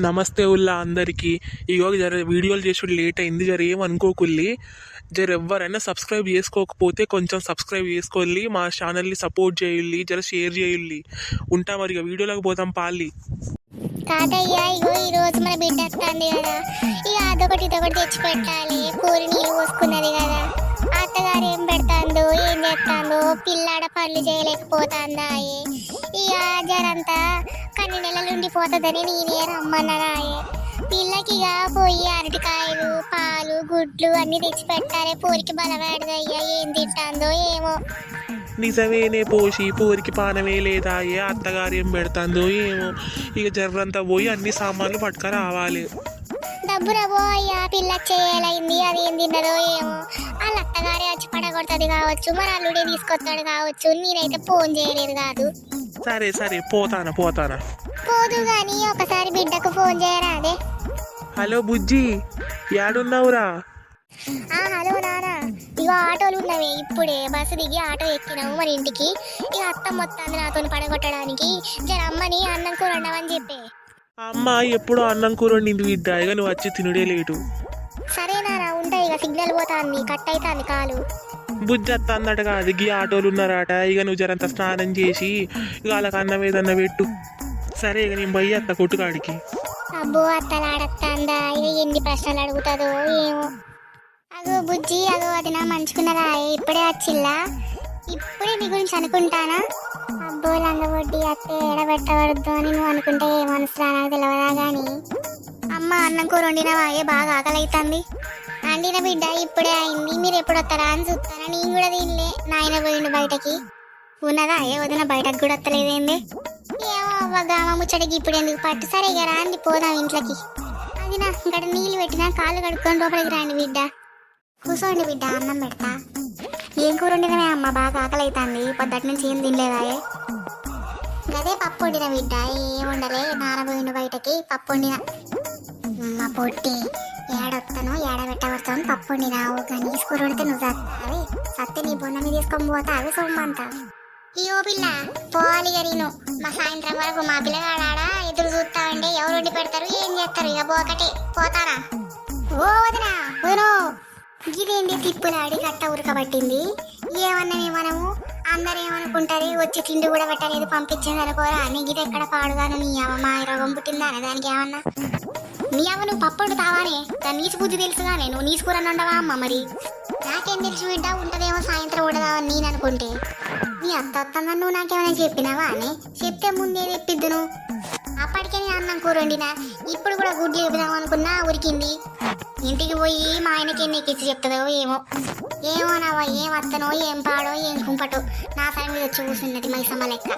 నమస్తే ఉల్లా అందరికీ. ఇగో జర వీడియోలు చేసుడు లేట్ అయింది, జర ఏమనుకోకుల్లి. జర ఎవరైనా సబ్స్క్రైబ్ చేసుకోకపోతే కొంచెం సబ్స్క్రైబ్ చేసుకోల్లి, మా ఛానల్ని సపోర్ట్ చేయుల్లి, జర షేర్ చేయుల్లి. ఉంటా మరి, ఇక వీడియోలోకి పోతాం పాలి. తాతయ్య ఇగో ఈ రోజు మన బిడ్డ వస్తుంది కదా, ఇక అదొకటి ఇదొకటి తెచ్చి పెట్టాలి. కూర నీళ్ళు పోసుకున్నది కదా, అత్తగారు ఏం పెడతాందో ఏం చేస్తాందో, పిల్లాడ పనులు చేయలేకపోతాందా. ఇక జరంతా కొన్ని నెలలు ఉండిపోతుందని నేనే రమ్మన్నాయే. పిల్లకి ఇక పోయి అరటికాయలు పాలు గుడ్లు అన్ని తెచ్చి పెట్టాలి. పూరికి బలపడదయ్యా, ఏం తింటాందో ఏమో. నిజమేనే పోసి పూరికి పానమే లేదా, అత్తగారు ఏం పెడతాందో ఏమో. ఇక జర్రంతా పోయి అన్ని సామాన్లు పట్టుక రావాలి. డబ్బున పో అయ్యా, పిల్ల చేయలైంది, అది ఏం తిన్నదో ఏమో. వాళ్ళ అత్తగారే వచ్చి పడగొడుతుంది కావచ్చు, మరి అల్లుడే తీసుకొస్తాడు కావచ్చు. నేనైతే ఫోన్ చేయలేదు కాదు. సరే సరే, పోతానా. పోదు గాని ఒకసారి బిడ్డకు ఫోన్ చేయరా. అదే హలో బుజ్జి, యాడున్నావురా? హలో నానా, ఇగో ఆటోలు ఉన్నవే, ఇప్పుడే బస్సు దిగి ఆటో ఎక్కినావు మన ఇంటికి. ఇక అత్తమ్మ వస్తుంది నాతో పడగొట్టడానికి. జర అమ్మని అన్నం కూర వండమని చెప్పే. అమ్మ ఎప్పుడో అన్నం కూర వండింది బిడ్డ, ఇక నువ్వు వచ్చి తినుడే లేటు. సరే నానా, ఉంటాయి. ఇక సిగ్నల్ పోతాంది, కట్ అవుతుంది కాలు. బుజ్జి అత్త అన్నట్టుగా దిగి ఆటోలు ఉన్నారట. ఇక నువ్వు జరంత స్నానం చేసి ఇక వాళ్ళకి అన్నం ఏదన్నా పెట్టు. సరే, ఇక నేను పోయి అత్త కొట్టుకాడికి. అబ్బో, అత్తలాడత్తాందా, ఇక ఎన్ని ప్రశ్నలు అడుగుతుందో ఏమో. అగో బుజ్జి, అగో అది నా మంచుకున్నదా, ఇప్పుడే వచ్చిల్లా. ఇప్పుడే నీ గురించి అనుకుంటానా. అబ్బో లంగబొడ్డి, అత్తే ఎడబెట్టవద్దు అని నువ్వు అనుకుంటే ఏమనుసరా నాకు తెలియదా గాని. అమ్మ అన్నం కూర వండినవా, బాగా ఆకలి అవుతుంది. అండిన బిడ్డ ఇప్పుడే అయింది, మీరు ఎప్పుడు వస్తారా అని చూస్తానా. నేను కూడా తినలే, నాయన పోయిండు బయటకి. ఉన్నదా వదిన బయటకు కూడా వస్తలేదేంది. ఏమో అవ్వగా ముచ్చడికి ఇప్పుడు ఎందుకు పట్టు. సరే ఇక రాండి పోదాం ఇంట్లోకి. అది నా ఇక్కడ నీళ్ళు పెట్టినా కాళ్ళు కడుక్కొని లోపలికి రాండి బిడ్డ. కూర్చోండి బిడ్డ, అన్నం పెడతా. ఏం కూర వండినవే అమ్మ, బాగా ఆకలి అవుతుంది, పొద్దుటి నుంచి ఏం తినలేదా. గదే పప్పు వండిన బిడ్డ, ఏం వండలే, నానబోయిండు బయటకి, పప్పు వండిన. మా పొట్టి ఏడొస్తాను ఏడబెట్టబడతాను, పప్పు వండినావు కానీ కూర వండితే నువ్వు చస్తావి. సత్తి నీ బొన్న మీద తీసుకొని పోతా అవి సొమ్మంతా. ఇయో పిల్ల పోవాలి గరీను. మా సాయంత్రం వరకు మా పిల్లగాడా ఎదురు చూస్తా ఉంటే ఎవరు వండి పెడతారు ఏం చేస్తారు. ఇక పోకటే పోతారా. ఓ వదినా వదినో, ఇదేంటి తిప్పులాడి గట్ట ఉరకబట్టింది. ఏమన్నామే మనము, అందరు ఏమనుకుంటారు, వచ్చి తిండి కూడా పెట్టలేదు పంపించింది అనుకోరా. నీ గిది ఎక్కడ పాడుగాను, నీ అమ్మ మా రోగం పుట్టిందా అనే దానికి ఏమన్నా. నీ అమ్మ నువ్వు పప్పు వండుతావానే, దాని నీసు బుద్ధి తెలుసుగానే, నువ్వు నీసు కూర ఉండవా అమ్మ. మరి నాకేం తెలుసు బిడ్డ, ఉంటదేమో సాయంత్రం ఉండదావని నేను అనుకుంటే. నీ అత్త వస్తుందని నువ్వు నాకేమైనా చెప్పినావా అని. చెప్తే ముందే తెప్పిద్దు నువ్వు. అప్పటికే నేను అన్నం కూర వండినా, ఇప్పుడు కూడా గుడ్లు చెబుదాం అనుకున్నా ఉరికింది. ఇంటికి పోయి మా ఆయనకి ఎన్ని ఎక్కించి చెప్తుందో ఏమో నావా, ఏం అత్తనో ఏం పాడో ఏం కుంపటో, నా సరి మీద వచ్చి కూర్చున్నది మైసమ్మ లెక్క.